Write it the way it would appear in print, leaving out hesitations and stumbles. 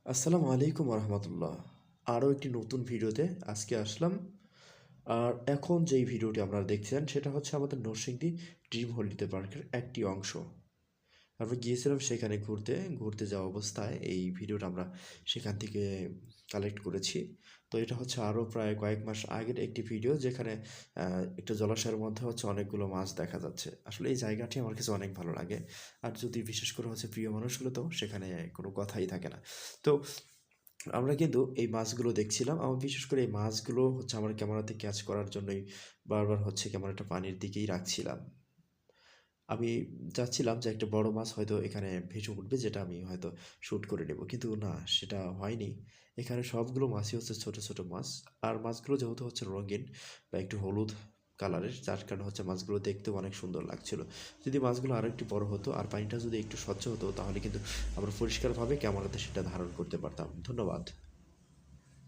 আসসালামু আলাইকুম রহমতুল্লাহ। আরও একটি নতুন ভিডিওতে আজকে আসলাম। আর এখন যেই ভিডিওটি আপনারা দেখছেন সেটা হচ্ছে আমাদের নরসিংদী ড্রিম হলিডে পার্কের একটি অংশ। আমরা গিয়েছিলাম সেখানে ঘুরতে ঘুরতে যাওয়া অবস্থায় এই ভিডিওটা আমরা সেখান থেকে কালেক্ট করেছি। তো এটা হচ্ছে আরও প্রায় কয়েক মাস আগের একটি ভিডিও, যেখানে একটা জলাশয়ের মধ্যে হচ্ছে অনেকগুলো মাছ দেখা যাচ্ছে। আসলে এই জায়গাটি আমার কাছে অনেক ভালো লাগে। আর যদি বিশেষ করে হচ্ছে প্রিয় মানুষগুলো, তো সেখানে কোনো কথাই থাকে না। তো আমরা কিন্তু এই মাছগুলো দেখছিলাম। আমার বিশেষ করে এই মাছগুলো হচ্ছে আমার ক্যামেরাতে ক্যাচ করার জন্যই বারবার হচ্ছে ক্যামেরাটা পানির দিকেই রাখছিলাম। আমি চাচ্ছিলাম যে একটা বড় মাছ হয়তো এখানে ভেসে উঠবে, যেটা আমি হয়তো শ্যুট করে নেব। কিন্তু না, সেটা হয়নি। এখানে সবগুলো মাছই হচ্ছে ছোট, ছোট মাছ। আর মাছগুলো যেহেতু হচ্ছে রঙিন বা একটু হলুদ কালারের, যার কারণে হচ্ছে মাছগুলো দেখতেও অনেক সুন্দর লাগছিল। যদি মাছগুলো আরো একটু বড় হতো আর পানিটা যদি একটু স্বচ্ছ হতো, তাহলে কিন্তু আমরা পরিষ্কারভাবে ক্যামেরাতে সেটা ধারণ করতে পারতাম। ধন্যবাদ।